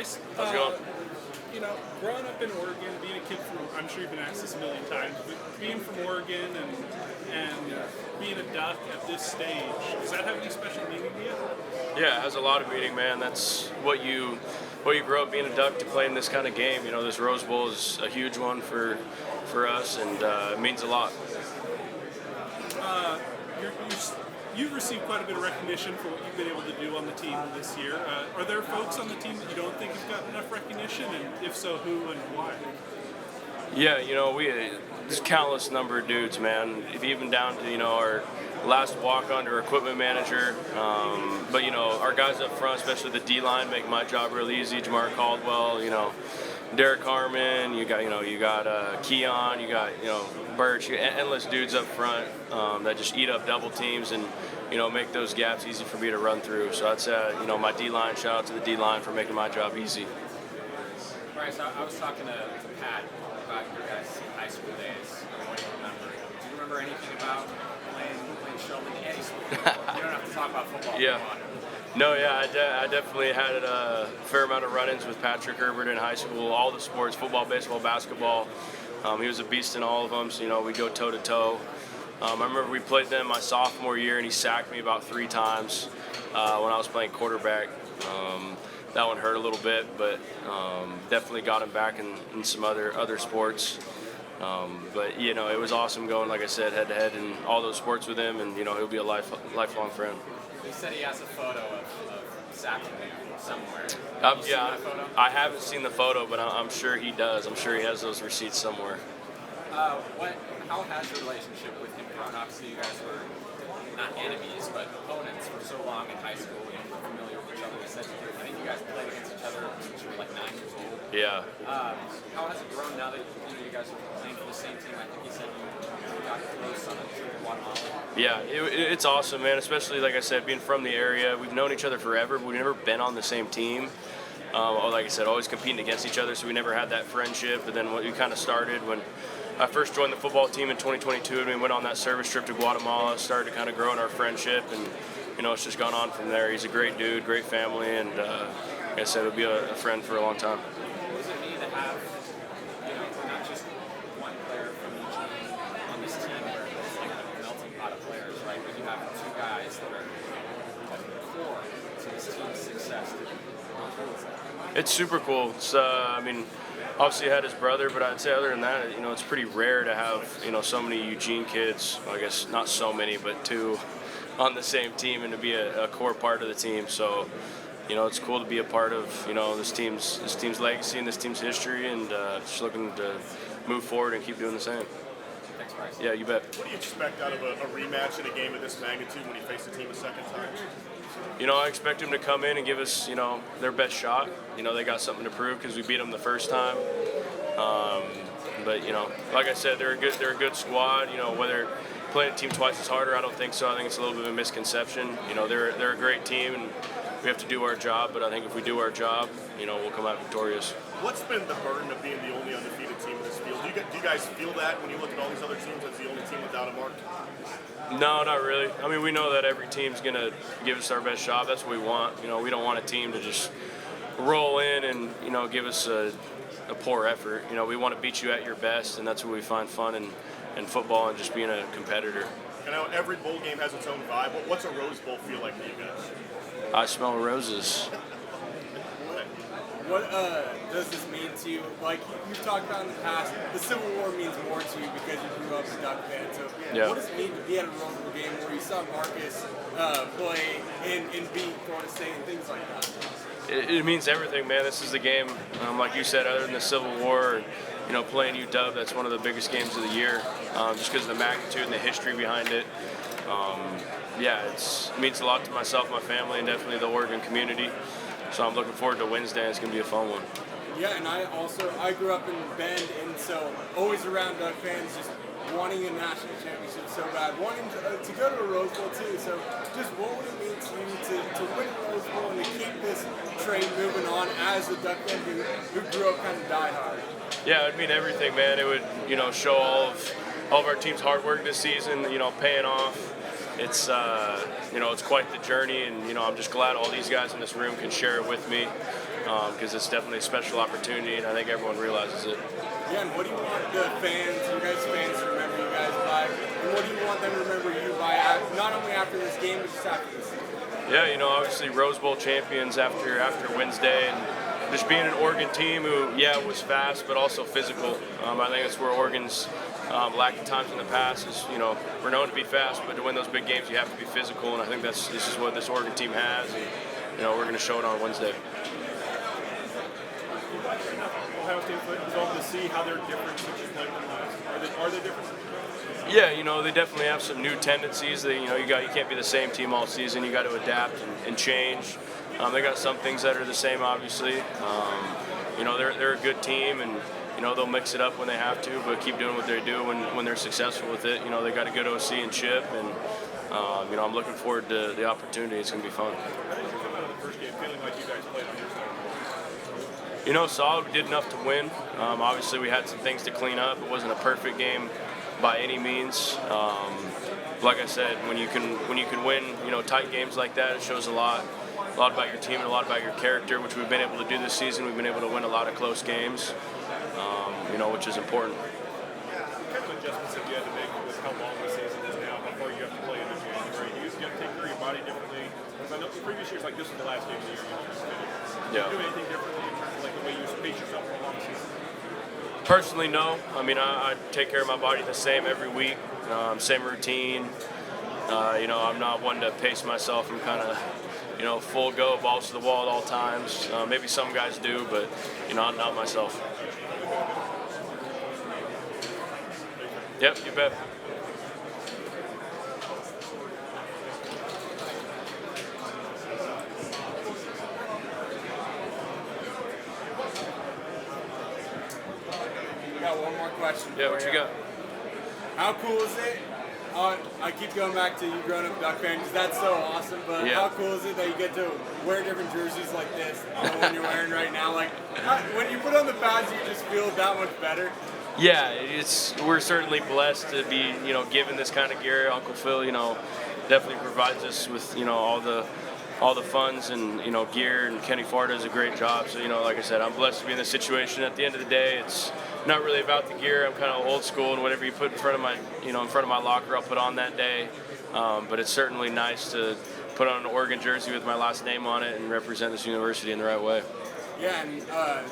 Bryce, How's it going? growing up in Oregon, being a kid from, I'm sure you've been asked this a million times, but being from Oregon and being a Duck at this stage, does that have any special meaning to you? Yeah, it has a lot of meaning, man. That's what you grow up being a Duck to play in this kind of game. This Rose Bowl is a huge one for us, and it means a lot. You've received quite a bit of recognition for what you've been able to do on the team this year. Are there folks on the team that you don't think have gotten enough recognition, and if so, who and why? Yeah, there's countless number of dudes, man. Even down to our last walk-on to our equipment manager. But our guys up front, especially the D-line, make my job real easy. Jamar Caldwell, Derek Harmon, you got Keon, you got Birch, endless dudes up front that just eat up double teams and make those gaps easy for me to run through. So that's my D-line. Shout out to the D-line for making my job easy. Bryce, I was talking to Pat about your guys' high school days. What do you remember? Do you remember anything about playing Sheldon in any school? You don't have to talk about football. Yeah. No, yeah, I definitely had a fair amount of run-ins with Patrick Herbert in high school, all the sports, football, baseball, basketball. He was a beast in all of them, so, we'd go toe-to-toe. I remember we played them my sophomore year, and he sacked me about 3 times when I was playing quarterback. That one hurt a little bit, but definitely got him back in some other sports. But, it was awesome going, like I said, head-to-head in all those sports with him, and, he'll be a lifelong friend. He said he has a photo of sacking you somewhere. Yeah, I haven't seen the photo, but I'm sure he does. I'm sure he has those receipts somewhere. How has your relationship with him grown? Obviously, you guys were not enemies, but opponents for so long in high school. You were familiar with each other. I think you guys played against each other since you were like 9 years old. Yeah. How has it grown now that you guys are playing for the same team? I think you said you got close on a trip to Guatemala. Yeah, it's awesome, man. Especially, like I said, being from the area. We've known each other forever, but we've never been on the same team. Like I said, always competing against each other, so we never had that friendship. But then what we kind of started when I first joined the football team in 2022, and we went on that service trip to Guatemala, started to kind of grow in our friendship, and it's just gone on from there. He's a great dude, great family, and like I said, he'll be a friend for a long time. What does it mean to have, not just one player from each on this team where it's like a melting pot of players, right? But you have 2 guys that are core to this team's success. It's super cool. It's, obviously I had his brother, but I'd say other than that, it's pretty rare to have, so many Eugene kids, well, I guess not so many, but 2 on the same team and to be a core part of the team. So, it's cool to be a part of, this team's legacy and this team's history, and just looking to move forward and keep doing the same. Thanks, Bryce. Yeah, you bet. What do you expect out of a rematch in a game of this magnitude when you face the team a second time? I expect them to come in and give us, their best shot. They got something to prove because we beat them the first time. But like I said, they're a good squad. Whether playing a team twice as harder, I don't think so. I think it's a little bit of a misconception. They're a great team, and we have to do our job. But I think if we do our job, we'll come out victorious. What's been the burden of being the only undefeated team in this field? Do you guys feel that when you look at all these other teams as the only team without a mark? No, not really. We know that every team's going to give us our best shot. That's what we want. We don't want a team to just roll in and, give us a poor effort. We want to beat you at your best, and that's what we find fun in football and just being a competitor. I know every bowl game has its own vibe. What's a Rose Bowl feel like to you guys? I smell roses. What does this mean to you? Like you've talked about in the past, the Civil War means more to you because you grew up a Duck fan. So what does it mean to be at a Rose Bowl game where you saw Marcus play and beat Florida State and things like that? It means everything, man. This is the game, like you said, other than the Civil War, playing UW, that's one of the biggest games of the year, just because of the magnitude and the history behind it. It means a lot to myself, my family, and definitely the Oregon community. So I'm looking forward to Wednesday. It's going to be a fun one. Yeah, and I grew up in Bend, and so always around Duck fans, just wanting a national championship so bad, wanting to go to a Rose Bowl too. So just what would it mean to you to win a Rose Bowl and to keep this train moving on as a Duck fan who grew up kind of diehard? Yeah, it'd mean everything, man. It would, show all of our team's hard work this season, paying off. it's it's quite the journey, and I'm just glad all these guys in this room can share it with me, because it's definitely a special opportunity, and I think everyone realizes it. Yeah, and what do you want the fans, you guys fans, to remember you guys by? And what do you want them to remember you by, not only after this game, but just after this season? Yeah, obviously Rose Bowl champions after Wednesday, and just being an Oregon team who, was fast, but also physical. I think that's where Oregon's lacked at times in the past is, we're known to be fast, but to win those big games, you have to be physical, and I think this is what this Oregon team has, and, we're going to show it on Wednesday. Ohio State football to see how they're different since you've played them last. Are they different? Yeah, they definitely have some new tendencies. That you can't be the same team all season. You got to adapt and change. They got some things that are the same, obviously. They're a good team, and they'll mix it up when they have to, but keep doing what they do when they're successful with it. They got a good OC and Chip, and I'm looking forward to the opportunity. It's going to be fun. How did you come out of the first game feeling like you guys played on your side? Solid. We did enough to win. Obviously, we had some things to clean up. It wasn't a perfect game by any means. Like I said, when you can win, tight games like that, it shows a lot about your team and a lot about your character, which we've been able to do this season. We've been able to win a lot of close games, which is important. What kind of adjustments have you had to make with how long the season is now, how far you have to play into January? Do you have to take care of your body differently? Because I know the previous years, like this is the last game of the year you just finished. Do you do anything differently in terms of like the way you pace yourself for a long season? Personally, no. I take care of my body the same every week, same routine. I'm not one to pace myself and kind of, full go, balls to the wall at all times. Maybe some guys do, but, not myself. Yep, you bet. Got one more question. Yeah, for what you got? How cool is it? I keep going back to you growing up a Duck fan because that's so awesome. But Yeah. how cool is it that you get to wear different jerseys like this, the one you're wearing right now? Like when you put on the pads, you just feel that much better. Yeah, we're certainly blessed to be, given this kind of gear. Uncle Phil, definitely provides us with, all the funds and, gear, and Kenny Farr does a great job. So, like I said, I'm blessed to be in this situation. At the end of the day, it's not really about the gear. I'm kind of old school, and whatever you put in front of my locker, I'll put on that day. But it's certainly nice to put on an Oregon jersey with my last name on it and represent this university in the right way. Yeah, and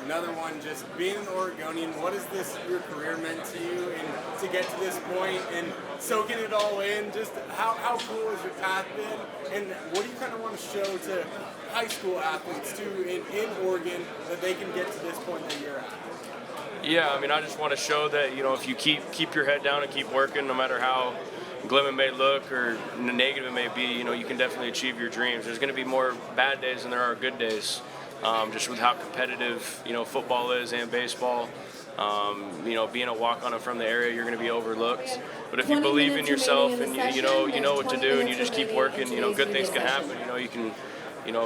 another one, just being an Oregonian, what has your career meant to you, and to get to this point and soaking it all in? Just how cool has your path been, and what do you kind of want to show to high school athletes too in Oregon that they can get to this point that you're at? Yeah, I just want to show that if you keep your head down and keep working, no matter how glim it may look or negative it may be, you can definitely achieve your dreams. There's going to be more bad days than there are good days. Just with how competitive, football is and baseball. Being a walk-on from the area, you're going to be overlooked. But if you believe in yourself and you know what to do and you just keep working, good things can happen. You can,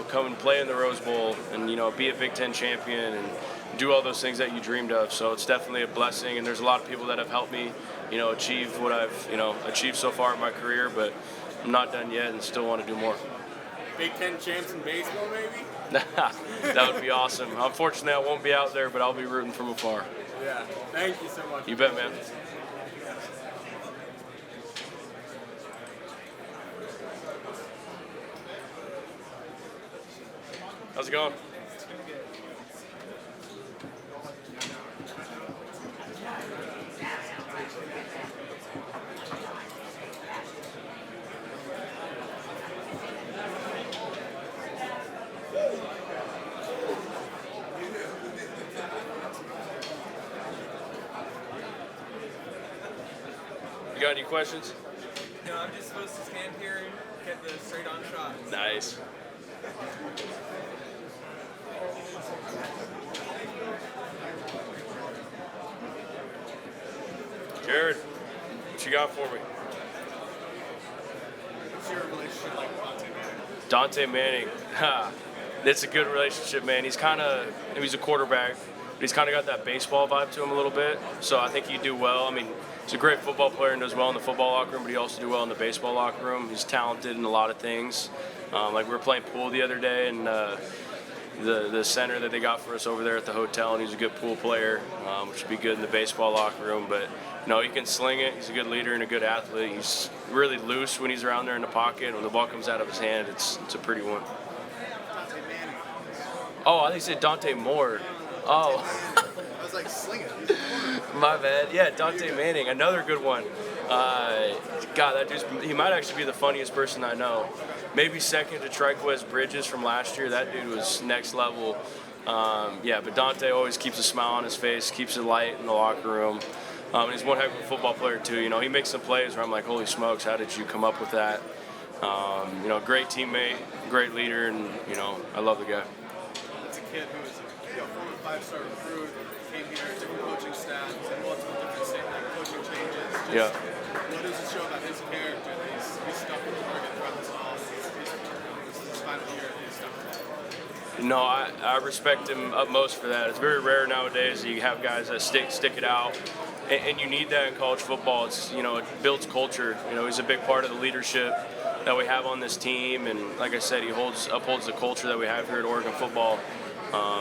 come and play in the Rose Bowl and, be a Big Ten champion and do all those things that you dreamed of. So it's definitely a blessing, and there's a lot of people that have helped me, achieve what I've, achieved so far in my career, but I'm not done yet and still want to do more. Big Ten champs in baseball, maybe? That would be awesome. Unfortunately, I won't be out there, but I'll be rooting from afar. Yeah. Thank you so much. You bet, man. How's it going? You got any questions? No, I'm just supposed to stand here and get the straight-on shot. Nice. Jared, what you got for me? What's your relationship like with Dante Manning. It's a good relationship, man. He's a quarterback. but he's kind of got that baseball vibe to him a little bit. So I think he'd do well. I mean, he's a great football player and does well in the football locker room, but he also do well in the baseball locker room. He's talented in a lot of things. Like we were playing pool the other day, and the center that they got for us over there at the hotel, and he's a good pool player, which would be good in the baseball locker room. But no, he can sling it. He's a good leader and a good athlete. He's really loose when he's around there in the pocket. When the ball comes out of his hand, it's a pretty one. Oh, I think he said Dante Moore. Oh. I was like, sling it. My bad. Yeah, Dante Manning, another good one. God, that dude's, he might actually be the funniest person I know. Maybe second to Triquez Bridges from last year. That dude was next level. Yeah, but Dante always keeps a smile on his face, keeps it light in the locker room. And he's one heck of a football player too. You know, he makes some plays where I'm like, holy smokes, how did you come up with that? You know, great teammate, great leader, and you know, I love the guy. It's a kid who was a former 5-star recruit, came here, different coaching staffs, and multiple different coaching changes. Yeah. What does it show about his character that he's stuck with Oregon throughout this all his final year and he's stuck with it? No, I respect him utmost for that. It's very rare nowadays that you have guys that stick it out, and you need that in college football. It's, you know, it builds culture. You know, he's a big part of the leadership that we have on this team, and like I said, he upholds the culture that we have here at Oregon football.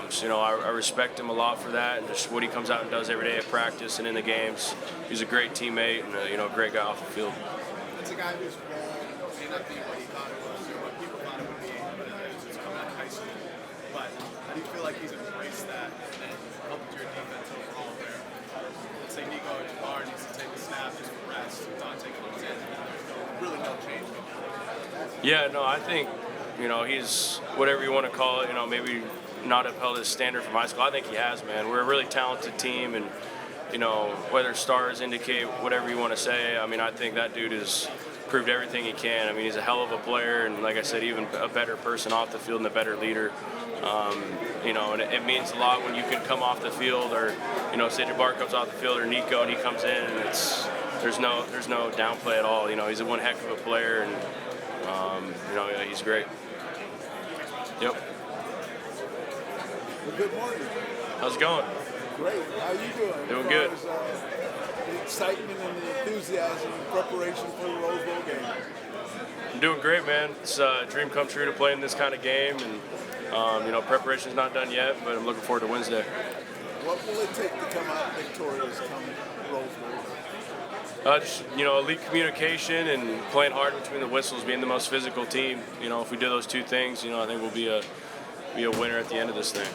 So, you know, I respect him a lot for that, and just what he comes out and does every day at practice and in the games. He's a great teammate and you know, a great guy off the field. It's a guy whose role may not be what he thought it was or what people thought it would be when he was coming out of high school. But how do you feel like he's embraced that and helped your defense overall? Where, let's say Nico Jabbar needs to take a snap just for rest, and Dante comes in, and there's really no change going on. Yeah, no, I think, you know, he's whatever you want to call it. You know, maybe not upheld his standard from high school. I think he has, man. We're a really talented team, and you know, whether stars indicate whatever you want to say, I mean, I think that dude has proved everything he can. I mean, he's a hell of a player, and like I said, even a better person off the field and a better leader. You know, and it means a lot when you can come off the field, or you know, say Jabbar comes off the field, or Nico, and he comes in, and there's no downplay at all. You know, he's a one heck of a player, and you know, yeah, he's great. Yep. Well, good morning. How's it going? Great. How you doing? Doing good. As far as, the excitement and the enthusiasm and preparation for the Rose Bowl game. I'm doing great, man. It's a dream come true to play in this kind of game, and you know, preparation's not done yet, but I'm looking forward to Wednesday. What will it take to come out victorious come Rose Bowl? Just, you know, elite communication and playing hard between the whistles, being the most physical team. You know, if we do those two things, you know, I think we'll be a winner at the end of this thing.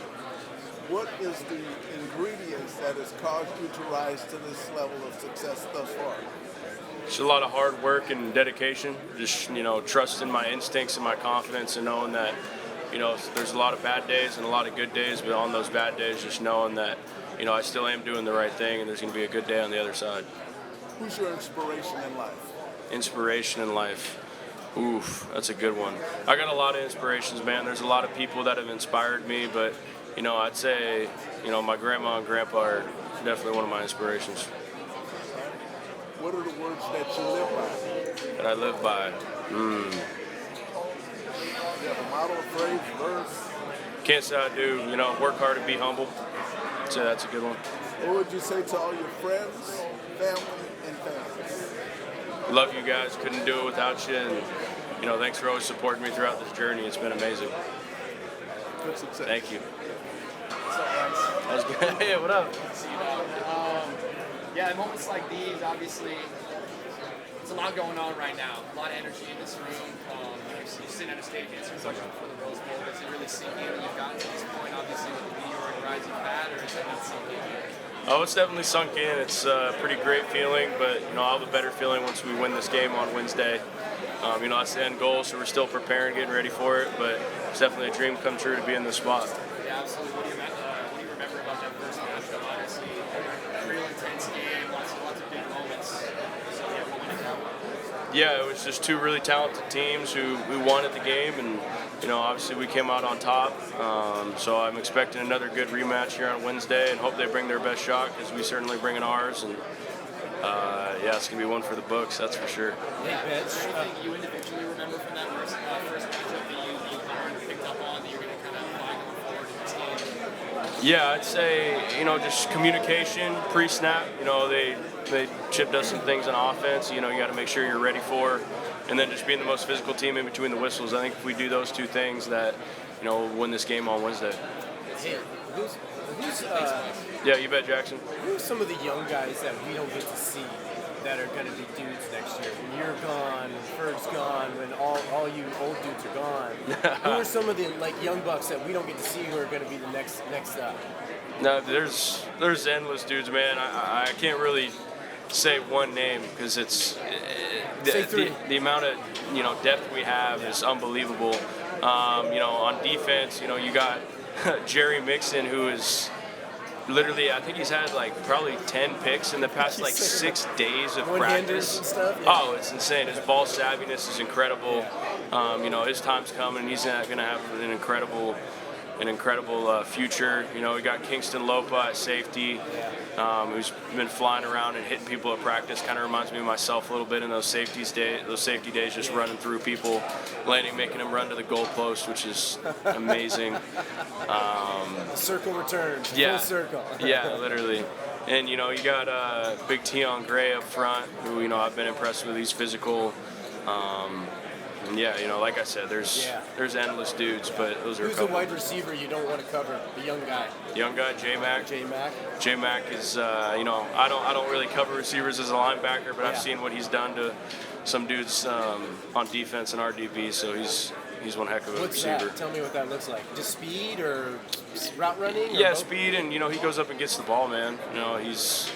What is the ingredients that has caused you to rise to this level of success thus far? Just a lot of hard work and dedication. Just, you know, trust in my instincts and my confidence, and knowing that, you know, there's a lot of bad days and a lot of good days, but on those bad days, just knowing that, you know, I still am doing the right thing, and there's going to be a good day on the other side. Who's your inspiration in life? Inspiration in life. Oof, that's a good one. I got a lot of inspirations, man. There's a lot of people that have inspired me, but, you know, I'd say, you know, my grandma and grandpa are definitely one of my inspirations. What are the words that you live by? That I live by? You have a model, a phrase, verse? Can't say I do. You know, work hard and be humble. I'd say that's a good one. What would you say to all your friends, family, and fans? Love you guys. Couldn't do it without you. And, you know, thanks for always supporting me throughout this journey. It's been amazing. Good success. Thank you. What's up, guys? That was good. Hey, what up? See you, dog. Yeah, moments like these, obviously, there's a lot going on right now. A lot of energy in this room. You're sitting at a stadium answering questions for the Rose Bowl. Does it really sink in when you've gotten to this point, obviously, with the meteoric rise you've had, or is it not sunk in yet? Oh, it's definitely sunk in. It's a pretty great feeling, but, you know, I'll have a better feeling once we win this game on Wednesday. You know, that's the end goal, so we're still preparing, getting ready for it, but it's definitely a dream come true to be in this spot. Yeah, absolutely. What do you remember about that first matchup? Obviously, a real intense game, lots of big moments. So, yeah, we went out. Yeah, it was just two really talented teams who wanted the game, and, you know, obviously we came out on top. So I'm expecting another good rematch here on Wednesday, and hope they bring their best shot, because we certainly bring in ours. And yeah, it's going to be one for the books, that's for sure. Hey, anything you individually remember from that first matchup that you learned or picked up on that you're going to kind of apply going forward in this game? Yeah, I'd say, just communication pre-snap. They chipped us some things on offense. You got to make sure you're ready for, and then just being the most physical team in between the whistles. I think if we do those two things, that we'll win this game on Wednesday. Hey, who's Yeah, you bet, Jackson. who are some of the young guys that we don't get to see that are going to be dudes next year? When you're gone, when Ferg's gone, when all you old dudes are gone, who are some of the young bucks that we don't get to see who are going to be the next up? No, there's endless dudes, man. I can't really say one name because it's Say three. the amount of depth we have is unbelievable. On defense, you got Jerry Mixon, who is literally, I think he's had probably 10 picks in the past 6 days of practice. And stuff. Yeah. Oh, it's insane. His ball savviness is incredible. His time's coming. He's going to have an incredible future. We got Kingston Lopa at safety, who's been flying around and hitting people at practice. Kind of reminds me of myself a little bit in those safety days, just running through people, making them run to the goalpost, which is amazing. The circle returns. Yeah. Full circle. Yeah, literally. And you got Big Tion Gray up front, who I've been impressed with. He's physical. And yeah, like I said, there's endless dudes, but those are Who's a couple. the wide receiver you don't want to cover? The young guy. Young guy, J-Mac. J-Mac is, I don't really cover receivers as a linebacker, but I've seen what he's done to some dudes on defense and RDB, so he's one heck of a What's receiver. that? Tell me what that looks like. Just speed or route running? Yeah, speed, and he goes up and gets the ball, man. He's,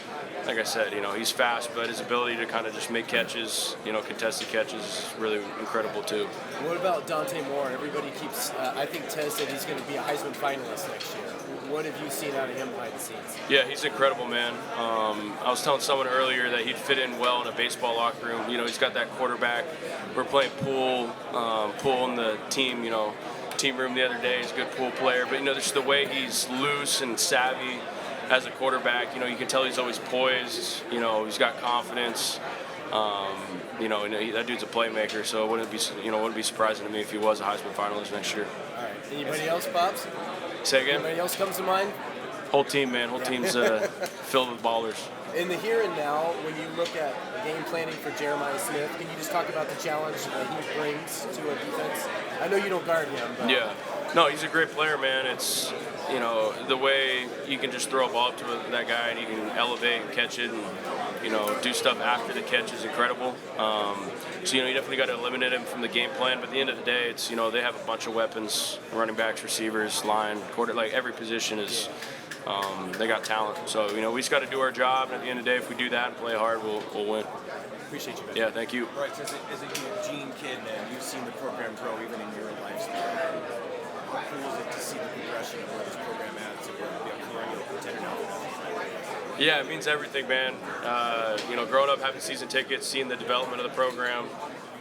like I said, he's fast, but his ability to kind of just make catches, contested catches is really incredible too. What about Dante Moore? Everybody keeps, I think Tez said he's going to be a Heisman finalist next year. What have you seen out of him behind the scenes? Yeah, he's incredible, man. I was telling someone earlier that he'd fit in well in a baseball locker room. He's got that quarterback. We're playing pool in the team, team room the other day. He's a good pool player, but just the way he's loose and savvy as a quarterback, you can tell he's always poised. He's got confidence. That dude's a playmaker, so it wouldn't be surprising to me if he was a Heisman finalist next year. All right. Anybody else, Pops? Say again? Anybody else comes to mind? Whole team, man. Whole team's filled with ballers. In the here and now, when you look at game planning for Jeremiah Smith, can you just talk about the challenge that he brings to a defense? I know you don't guard him, but... Yeah. No, he's a great player, man. It's, the way you can just throw a ball up to that guy and he can elevate and catch it and, do stuff after the catch is incredible. So, you definitely got to eliminate him from the game plan. But at the end of the day, it's, they have a bunch of weapons, running backs, receivers, line, quarter, every position is, they got talent. So, we just got to do our job. And at the end of the day, if we do that and play hard, we'll win. Appreciate you, man. Yeah, thank you. Right, so as a Eugene kid, man, you've seen the program grow even in your lifespan. How cool is it to see the progression of where this program is to be a perennial contender now? Yeah, it means everything, man. Growing up, having season tickets, seeing the development of the program.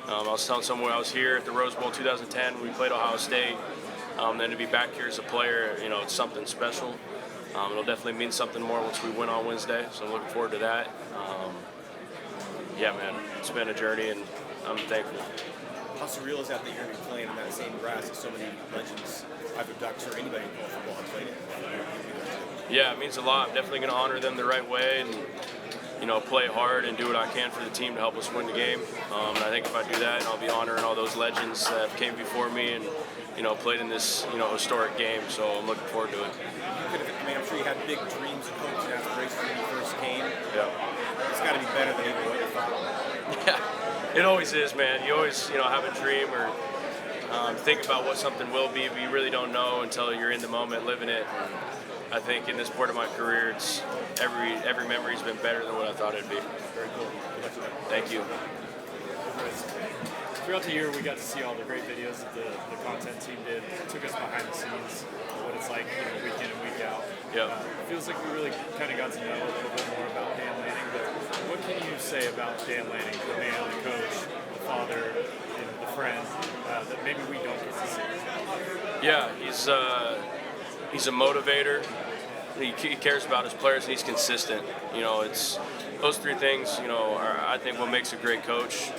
I was telling someone I was here at the Rose Bowl 2010 when we played Ohio State. Then to be back here as a player, it's something special. It'll definitely mean something more once we win on Wednesday, so I'm looking forward to that. Yeah, man, it's been a journey, and I'm thankful. How surreal is that you're going to be playing in that same grass as so many legends, either Ducks or anybody in college football have played it? Yeah, it means a lot. I'm definitely going to honor them the right way and, play hard and do what I can for the team to help us win the game. And I think if I do that, I'll be honoring all those legends that came before me and, played in this, historic game. So I'm looking forward to it. I'm sure you had big dreams and hopes and aspirations when you first came. Yeah. It's got to be better than even what you thought. Yeah, it always is, man. You always, have a dream or think about what something will be, but you really don't know until you're in the moment, living it. I think in this part of my career, it's every memory's been better than what I thought it'd be. Very cool. Good luck to them. Thank you. Throughout the year, we got to see all the great videos that the content team did. It took us behind the scenes, what it's like, week in and week out. Yeah. It feels like we really kind of got to know a little bit more about Dan Lanning. But what can you say about Dan Lanning, the man, the coach, the father, the friend that maybe we don't get to see? Yeah, he's a motivator. He cares about his players and he's consistent. It's those three things, are I think what makes a great coach.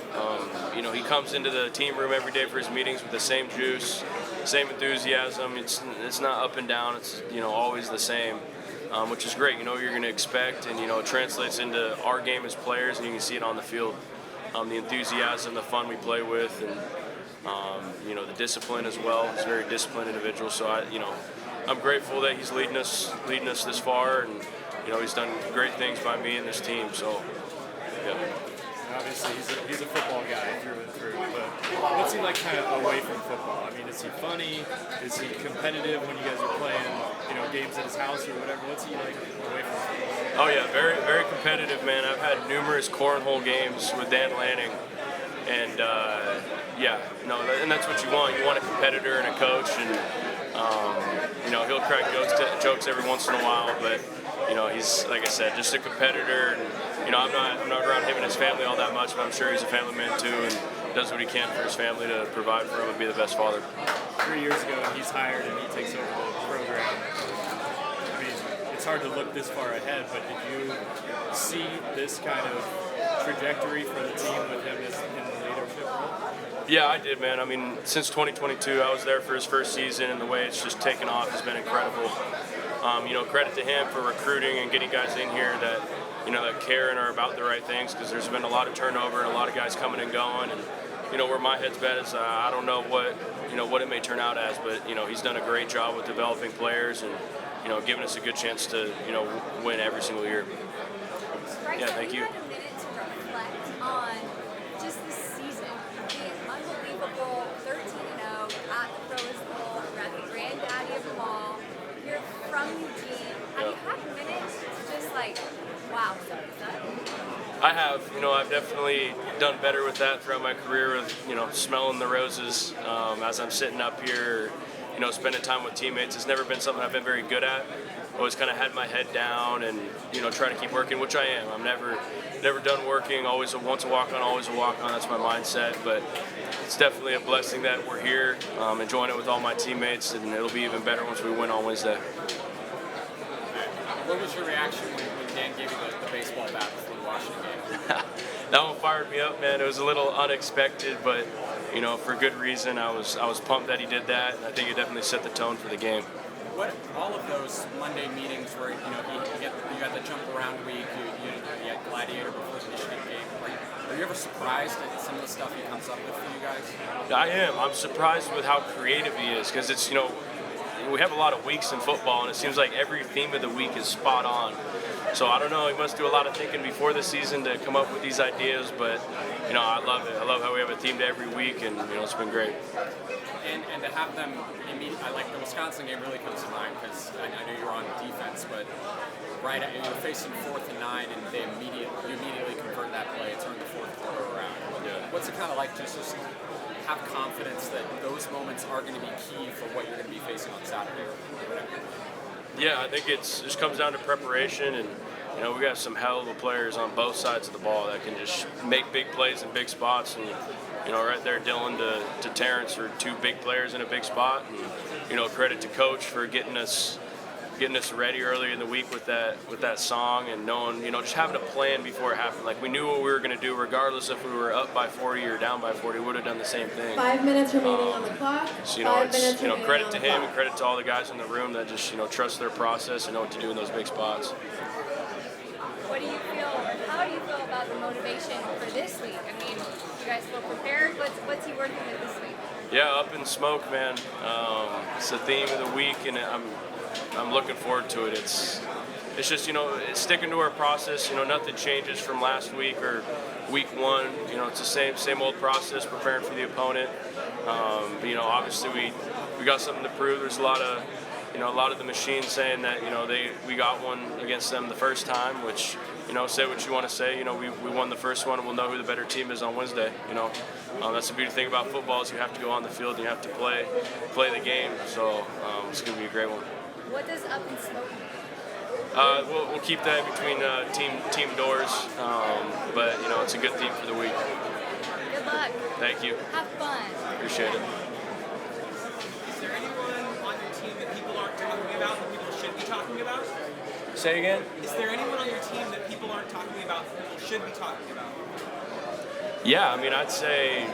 He comes into the team room every day for his meetings with the same juice, same enthusiasm. It's not up and down. It's always the same, which is great. You know what you're going to expect, and it translates into our game as players, and you can see it on the field. The enthusiasm, the fun we play with, and the discipline as well. He's a very disciplined individual. So I'm grateful that he's leading us this far, and he's done great things by me and this team. So yeah. Obviously, he's a football guy through and through, but what's he like kind of away from football? I mean, is he funny? Is he competitive when you guys are playing, games at his house or whatever? What's he like away from football? Oh yeah, very, very competitive, man. I've had numerous cornhole games with Dan Lanning, and and that's what you want. You want a competitor and a coach, and he'll crack jokes every once in a while, but he's, like I said, just a competitor. And I'm not around him and his family all that much, but I'm sure he's a family man too, and does what he can for his family to provide for him and be the best father. 3 years ago, he's hired and he takes over the program. I mean, it's hard to look this far ahead, but did you see this kind of trajectory for the team with him in the leadership role? Yeah, I did, man. I mean, since 2022, I was there for his first season, and the way it's just taken off has been incredible. Credit to him for recruiting and getting guys in here that that care and are about the right things, because there's been a lot of turnover and a lot of guys coming and going, and where my head's been is I don't know what it may turn out as, but he's done a great job with developing players and giving us a good chance to win every single year. Yeah, thank you. Had a minute to reflect on just this season, being unbelievable, 13-0 at the Rose Bowl, you're at the granddaddy of them all, you're from Eugene. Have you had a minute to just wow, so I have. I've definitely done better with that throughout my career with, smelling the roses as I'm sitting up here, spending time with teammates. It's never been something I've been very good at. Always kind of had my head down and, try to keep working, which I am. I'm never done working, always once a walk-on, always a walk-on. That's my mindset, but it's definitely a blessing that we're here, enjoying it with all my teammates, and it'll be even better once we win on Wednesday. What was your reaction when Dan gave you the baseball bat before the Washington game? That one fired me up, man. It was a little unexpected, but for good reason. I was pumped that he did that, and I think it definitely set the tone for the game. What all of those Monday meetings where you got the jump around week, you had Gladiator before the Michigan game. Are you ever surprised at some of the stuff he comes up with for you guys? I am. I'm surprised with how creative he is, because it's we have a lot of weeks in football, and it seems like every theme of the week is spot on. So I don't know, he must do a lot of thinking before the season to come up with these ideas, but I love it. I love how we have a theme to every week, and it's been great. And to have them like the Wisconsin game really comes to mind, because I know you're on defense, but you're facing 4th and 9, and you immediately convert that play, turn the fourth quarter around. Yeah. What's it kind of like just have confidence that those moments are going to be key for what you're going to be facing on Saturday or whatever? Yeah, I think it just comes down to preparation, and we got some hell of a players on both sides of the ball that can just make big plays in big spots, and right there, Dylan to Terrence are two big players in a big spot, and credit to Coach for getting us ready earlier in the week with that song, and knowing, just having a plan before it happened. Like, we knew what we were going to do, regardless if we were up by 40 or down by 40. We would have done the same thing. 5 minutes remaining on the clock. So, it's credit to him and credit to all the guys in the room that just trust their process and know what to do in those big spots. What do you feel, or how do you feel about the motivation for this week? I mean, you guys feel prepared? What's he working with this week? Yeah, up in smoke, man. It's the theme of the week, and I'm looking forward to it. It's just it's sticking to our process. Nothing changes from last week or week one. It's the same old process, preparing for the opponent. But obviously we got something to prove. There's a lot of the machines saying that we got one against them the first time, which say what you want to say. We won the first one, and we'll know who the better team is on Wednesday. That's the beautiful thing about football is you have to go on the field and you have to play the game. So it's going to be a great one. What does up and smoke mean? We'll keep that between team doors, but it's a good theme for the week. Good luck. Thank you. Have fun. Appreciate it. Is there anyone on your team that people aren't talking about that people should be talking about? Say again? Is there anyone on your team that people aren't talking about that people should be talking about? Yeah, I mean, I'd say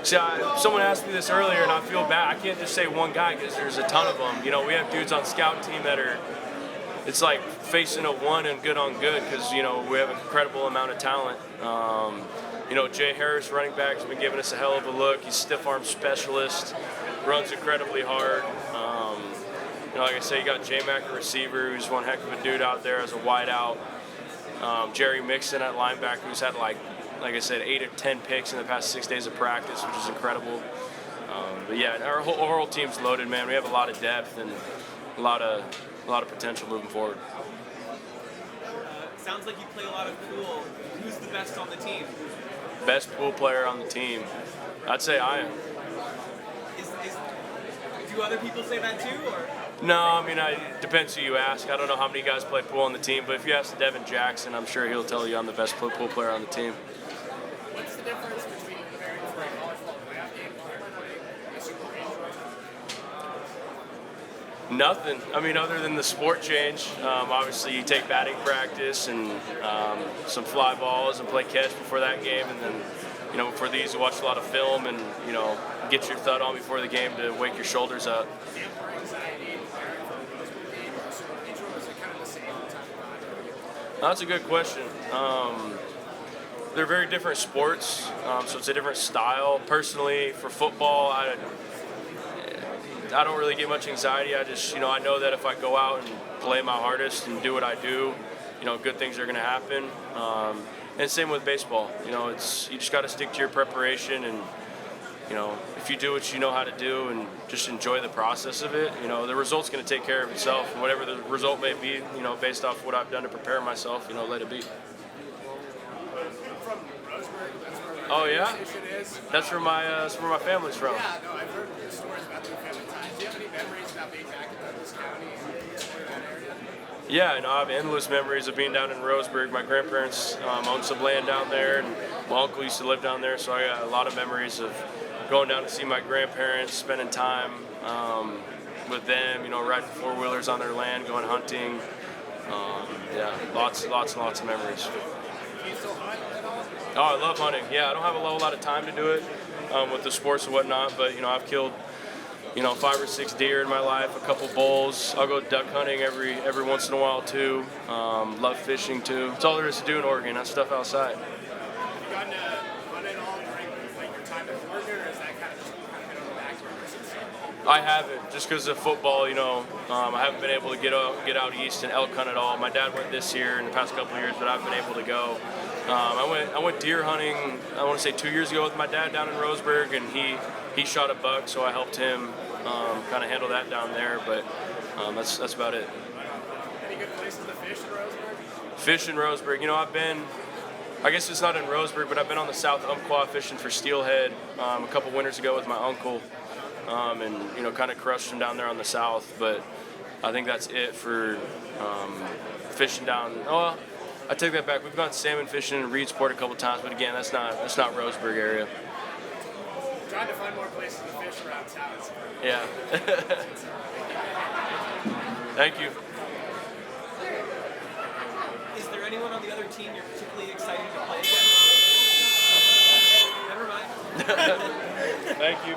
See, someone asked me this earlier, and I feel bad. I can't just say one guy because there's a ton of them. You know, we have dudes on scout team that are, it's like facing a one and good on good because, you know, we have an incredible amount of talent. You know, Jay Harris, running back, has been giving us a hell of a look. He's stiff arm specialist, runs incredibly hard. You know, like I say, you got J Mac, a receiver, who's one heck of a dude out there as a wide out. Jerry Mixon at linebacker, who's had like I said, 8 or 10 picks in the past 6 days of practice, which is incredible. But yeah, our whole team's loaded, man. We have a lot of depth and a lot of potential moving forward. Sounds like you play a lot of pool. Who's the best on the team? Best pool player on the team? I'd say I am. Do other people say that too, or? No, I mean, it depends who you ask. I don't know how many guys play pool on the team, but if you ask Devin Jackson, I'm sure he'll tell you I'm the best pool player on the team. What's the difference between preparing for a college football playoff game and playing a Super Bowl? Nothing. I mean, other than the sport change. Obviously, you take batting practice and some fly balls and play catch before that game, and then, you know, for these, you watch a lot of film and, you know, get your thud on before the game to wake your shoulders up. That's a good question. They're very different sports, so it's a different style. Personally, for football, I don't really get much anxiety. I just, you know, I know that if I go out and play my hardest and do what I do, you know, good things are going to happen. And same with baseball. You know, you just got to stick to your preparation, and, you know, if you do what you know how to do and just enjoy the process of it, you know, the result's going to take care of itself. And whatever the result may be, you know, based off what I've done to prepare myself, you know, let it be. Oh yeah, that's where my family's from. Yeah, no, I've heard good stories about the family ties. Do you have any memories about being back in Douglas County and that area? Yeah, no, I have endless memories of being down in Roseburg. My grandparents owned some land down there, and my uncle used to live down there, so I got a lot of memories of going down to see my grandparents, spending time with them, you know, riding four-wheelers on their land, going hunting. Yeah, lots and lots of memories. Do you still hunt at all? Oh, I love hunting. Yeah, I don't have a whole lot of time to do it with the sports and whatnot, but, you know, I've killed, you know, 5 or 6 deer in my life, a couple bulls. I'll go duck hunting every once in a while too. Love fishing too. It's all there is to do in Oregon. That's stuff outside. Have you gotten to hunt at all during like your time at Oregon, or is that kind of been on the back burner since? I haven't, just because of football. You know, I haven't been able to get out east and elk hunt at all. My dad went this year and the past couple of years, but I've been able to go. I went deer hunting, I want to say 2 years ago with my dad down in Roseburg, and he shot a buck, so I helped him kind of handle that down there, but that's about it. Any good places to fish in Roseburg? Fish in Roseburg, you know, I guess it's not in Roseburg, but I've been on the South Umpqua fishing for steelhead a couple winters ago with my uncle, and, you know, kind of crushed him down there on the south, but I think that's it for fishing down. Oh, I take that back. We've gone salmon fishing in Reedsport a couple times, but again, that's not Roseburg area. Trying to find more places to fish around town. Yeah. Thank you. Is there anyone on the other team you're particularly excited to play against? Never mind. Thank you.